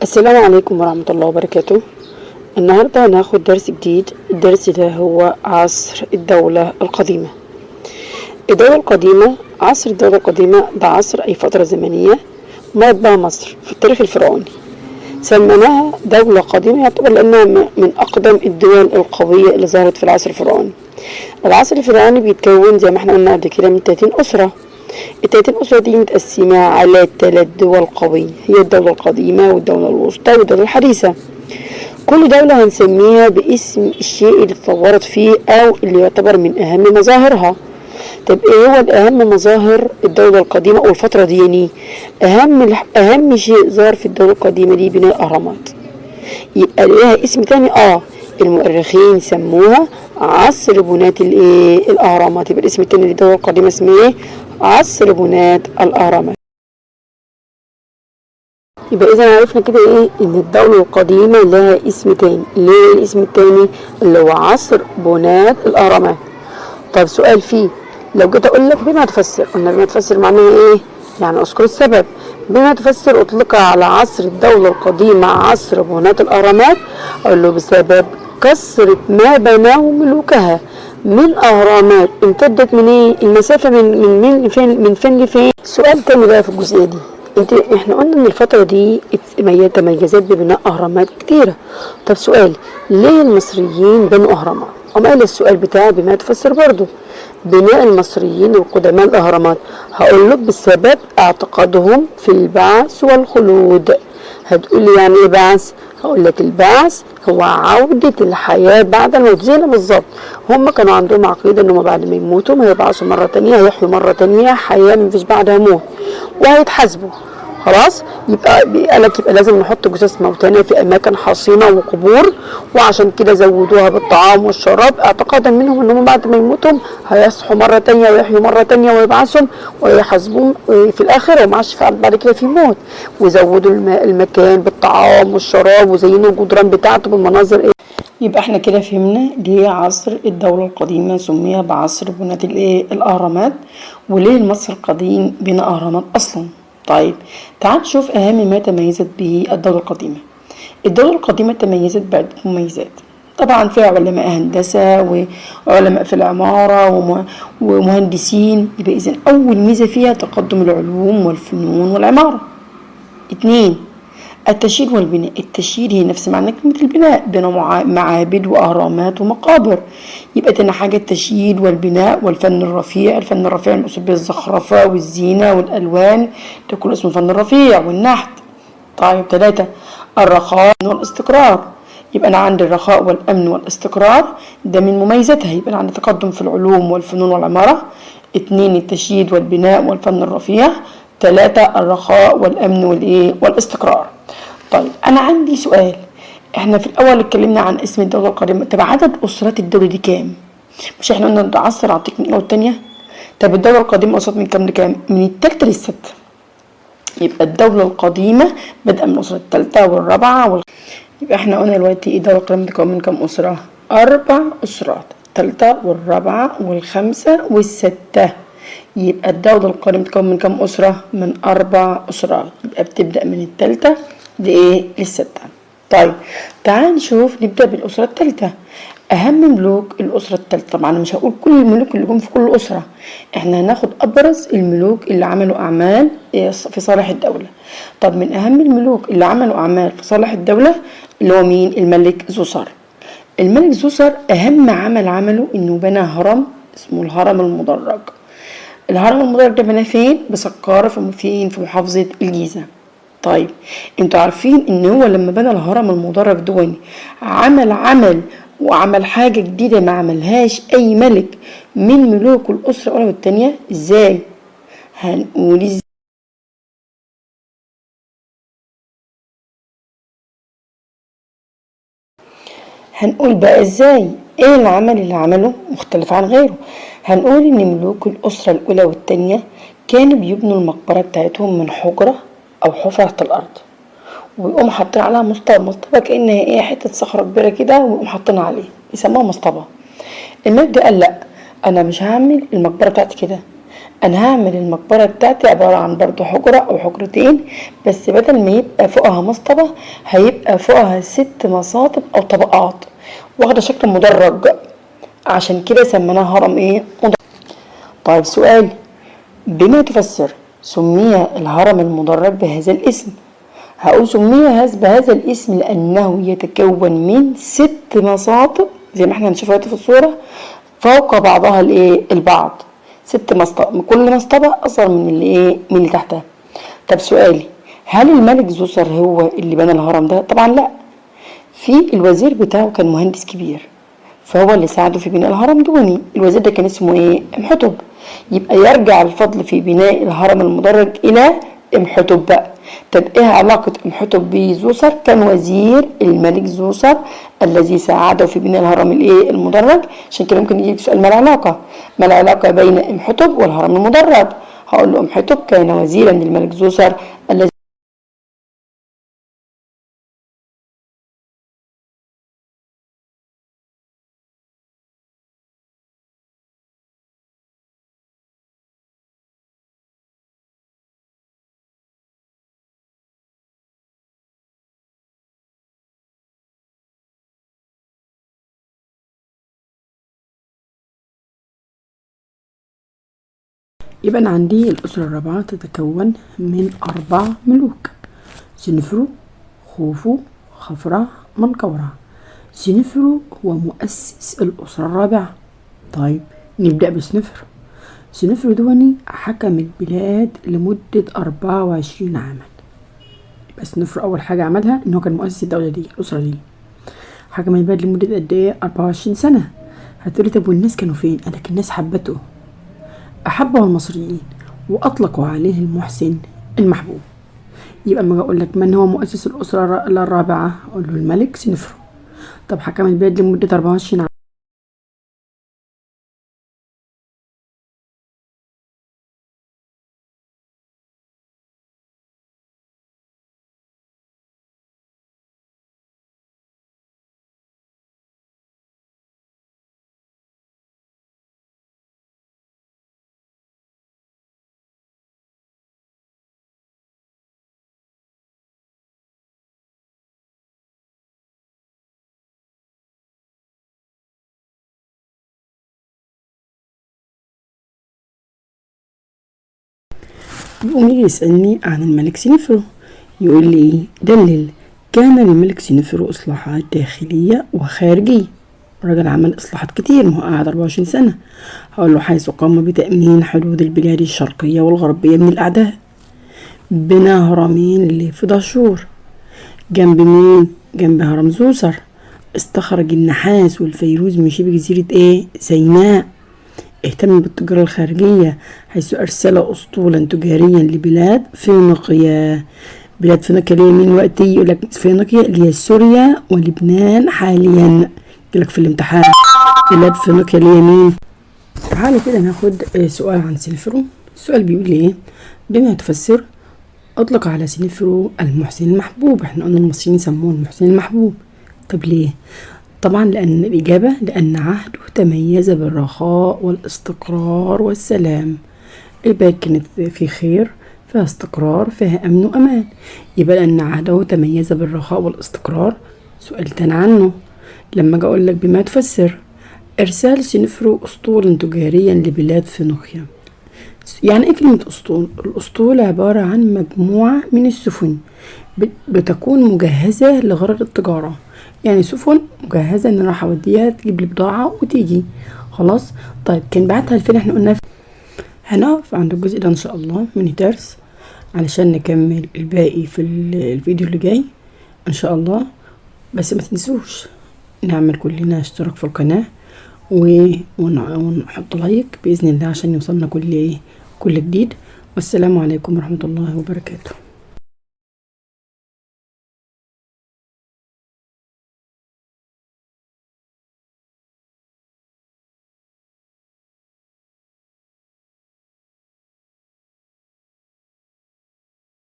السلام عليكم ورحمة الله وبركاته. النهاردة هناخد درس جديد. الدرس ده هو عصر الدولة القديمة. عصر الدولة القديمة ده عصر أي فترة زمنية مرت بها مصر في التاريخ الفرعوني. سميناها دولة قديمة يعتبر لأنها من أقدم الدول القوية اللي ظهرت في العصر الفرعوني. العصر الفرعوني بيتكون زي ما احنا قلنا قبل كده من 30 أسرة. ال30 أسرة دي متقسمة على 3 دول قوية، هي الدولة القديمة والدولة الوسطى والدولة الحديثة. كل دولة هنسميها باسم الشيء اللي اتطورت فيه أو اللي يعتبر من أهم مظاهرها. طب ايه هو الأهم مظاهر الدولة القديمة والفترة دي؟ يعني أهم شيء ظهر في الدولة القديمة دي بناء الأهرامات. يبقى ليها اسم تاني المؤرخين سموها عصر بناة الأهرامات. يبقى الاسم التاني للدولة القديمة اسمه ايه؟ عصر بناة الأهرامات. يبقى إذا عرفنا كده إن الدولة القديمة لها اسم تاني. ليه الاسم التاني؟ اللي هو عصر بناة الأهرامات. طب سؤال فيه، لو جيت أقول لك بما تفسر، قلنا بما تفسر معناها إيه؟ يعني أذكر السبب. بما تفسر أطلق على عصر الدولة القديمة عصر بناة الأهرامات، أقول له بسبب كثرة ما بناه ملوكها من أهرامات امتدت من المسافة من فين لفين. سؤال تاني بقى في الجزئية دي، احنا قلنا ان الفترة دي تميزت ببناء اهرامات كتيرة. طب سؤال، ليه المصريين بنوا اهرامات؟ قال السؤال بتاعي بما تفسر برضو. بناء المصريين القدماء الاهرامات، هقول لك بسبب اعتقادهم في البعث والخلود. هتقول لي يعني ايه بعث؟ هقول لك البعث هو عودة الحياة بعد الموت. زينا بالظبط، هم كانوا عندهم عقيدة انهم بعد ما يموتوا ما هيبعثوا مرة تانية، هيحيوا مرة تانية حياة مفيش بعدها موت، وهيتحاسبوا. خلاص، يبقى قالك يبقى لازم نحط جثث موتانا في اماكن حصينه وقبور، وعشان كده زودوها بالطعام والشراب اعتقادا منهم انهم بعد ما يموتوا هيصحوا مره تانية ويحيوا مره تانية ويبعثهم ويحاسبوهم في الاخره، وما عادش بعد كده في موت. وزودوا المكان بالطعام والشراب وزينوا الجدران بتاعته بالمناظر. يبقى احنا كده فهمنا ليه عصر الدولة القديمة سمي بعصر بناة الأهرامات، وليه المصري القديم بنى أهرامات أصلا. طيب تعال نشوف أهم ما تميزت به الدولة القديمة. الدولة القديمة تميزت بعدة مميزات، طبعا فيها علماء هندسة وعلماء في العمارة ومهندسين. يبقى إذن أول ميزة فيها تقدم العلوم والفنون والعمارة. 2، التشييد والبناء. التشييد هي نفس معنى كلمة البناء، بناء معابد وأهرامات ومقابر. يبقى تاني حاجة التشييد والبناء والفن الرفيع. الفن الرفيع المقصود به الزخرفة والزينة والألوان، ده كله اسمه الفن الرفيع والنحت. طيب 3، الرخاء والاستقرار. يبقى أنا عندي الرخاء والأمن والاستقرار ده من مميزاتها. يبقى أنا عندي تقدم في العلوم والفنون والعمارة. 2، التشييد والبناء والفن الرفيع. 3، الرخاء والأمن والاستقرار. طيب أنا عندي سؤال، احنا في الأول اتكلمنا عن اسم الدولة القديمة. طب عدد أسرات الدولة دي كام؟ مش احنا قلنا عصر أعطيك من الأول والتانية؟ طب الدولة القديمة أسرات من كام لكام؟ من التالتة للستة. يبقى الدولة القديمة بدأ من الأسرة التالتة والرابعة يبقى احنا قلنا دلوقتي الدولة القديمة بتتكون من كام أسرة؟ 4 أسرات، التالتة والرابعة والخامسة والستة. يبقى الدولة القديمة بتتكون من كام أسرة؟ من 4 أسرات. يبقى بتبدأ من التالتة للستة. طيب تعال نشوف، نبدأ بالأسرة التالتة. أهم ملوك الأسرة التالتة. طبعا أنا مش هقول كل الملوك اللي جم في كل أسرة، احنا هناخد أبرز الملوك اللي عملوا أعمال في صالح الدولة. طب من أهم الملوك اللي عملوا أعمال في صالح الدولة اللي هو مين؟ الملك زوسر. الملك زوسر أهم عمل عمله إنه بنى هرم اسمه الهرم المدرج. الهرم المدرج ده بناه فين؟ بسقارة في محافظة الجيزة. طيب انتوا عارفين ان هو لما بنى الهرم المدرج دوني عمل حاجة جديدة ما عملهاش اي ملك من ملوك الاسرة الاولى والتانية. ازاي؟ هنقول ازاي. هنقول بقى ازاي، ايه العمل اللي عمله مختلف عن غيره. هنقول ان ملوك الاسرة الاولى والتانية كانوا بيبنوا المقبرة بتاعتهم من حجرة او حفرة تحت الارض، ويقوم حاطين عليها مصطبة كأنها حتة صخرة كبيرة كده، ويقوم حاطينها عليه يسموها مصطبة. الملك ده قال لا، انا مش هعمل المقبرة بتاعتي كده، انا هعمل المقبرة بتاعتي عبارة عن برضو حجرة او حجرتين، بس بدل ما يبقى فوقها مصطبة هيبقى فوقها 6 مصاطب او طبقات واخدة شكل مدرج، عشان كده سميناها هرم ايه؟ مدرج. طيب سؤال، بما تفسر سمي الهرم المدرج بهذا الاسم؟ هقول سمي بهذا الاسم لأنه يتكون من 6 مصاطب زي ما احنا هنشوف دلوقتي في الصورة فوق بعضها البعض، 6 مصطبة، كل مصطبة أصغر من من اللي تحتها. طب سؤالي، هل الملك زوسر هو اللي بنى الهرم ده؟ طبعا لا، في الوزير بتاعه كان مهندس كبير فهو اللي ساعده في بناء الهرم دوني. الوزير ده كان اسمه امحتب، يبقى يرجع الفضل في بناء الهرم المدرج الى امحتب بقى. طب ايه علاقة امحتب بزوسر؟ كان وزير الملك زوسر الذي ساعده في بناء الهرم المدرج. عشان كده ممكن يجي سؤال، ما العلاقة؟ ما العلاقة بين امحتب والهرم المدرج؟ هقول له امحتب كان وزيرا للملك زوسر الذي يبقى أنا عندي الأسرة الرابعة تتكون من 4 ملوك: سنفرو، خوفو، خفرع، منقورع. سنفرو هو مؤسس الأسرة الرابعة. طيب نبدأ بسنفرو. سنفرو دوني حكم البلاد لمدة 24 عاما. يبقى سنفرو أول حاجة عملها إن هو كان مؤسس الدولة دي، الأسرة دي. حكم البلاد لمدة قد إيه؟ 24 سنة. هتقولي طب والناس كانوا فين؟ قالك الناس حبته، أحبه المصريين وأطلقوا عليه المحسن المحبوب. يبقى اما اقول لك من هو مؤسس الأسرة الرابعة؟ أقول له الملك سنفرو. طب حكم البلاد لمدة 24 عام. يقوم يجي يسألني عن الملك سنفرو، يقول لي ايه؟ دلل. كان للملك سنفرو إصلاحات داخلية وخارجية. الراجل عمل إصلاحات كتير، ما هو قعد 24 سنة. هقول له حيث قام بتأمين حدود البلاد الشرقية والغربية من الأعداء. بنى هرمين اللي في دهشور. جنب مين؟ جنب هرم زوسر. استخرج النحاس والفيروز من شبه جزيرة ايه؟ سيناء. اهتم بالتجارة الخارجية حيث أرسل أسطولا تجاريا لبلاد فينيقيا. بلاد فينيقيا اللي هي مين وقتي؟ يقولك فينيقيا اللي هي سوريا ولبنان حاليا. يقولك في الامتحان بلاد فينيقيا اللي هي مين؟ تعالى كده ناخد سؤال عن سنفرو. السؤال بيقول لي ايه؟ بما تفسر أطلق على سنفرو المحسن المحبوب. احنا قلنا المصريين سموه المحسن المحبوب. طب ليه؟ طبعا لأن الإجابة لأن عهده تميز بالرخاء والاستقرار والسلام. البلد كانت في خير، فيها استقرار، فيها أمن وأمان. يبقى لأن عهده تميز بالرخاء والاستقرار. سؤال تاني عنه لما أجي أقول لك بما تفسر إرسال سنفرو أسطولا تجاريا لبلاد فينيقيا. يعني ايه كلمة أسطول؟ الأسطول عبارة عن مجموعة من السفن بتكون مجهزة لغرض التجارة. يعني سفن مجهزة ان راح اوديها تجيب لي بضاعة وتيجي خلاص. طيب كان بعتها لفين؟ احنا قلنا هنقف عند الجزء ده ان شاء الله من الدرس علشان نكمل الباقي في الفيديو اللي جاي ان شاء الله. بس ما تنسوش نعمل كلنا اشتراك في القناة ونحط لايك بإذن الله عشان يوصلنا كل جديد. والسلام عليكم ورحمة الله وبركاته.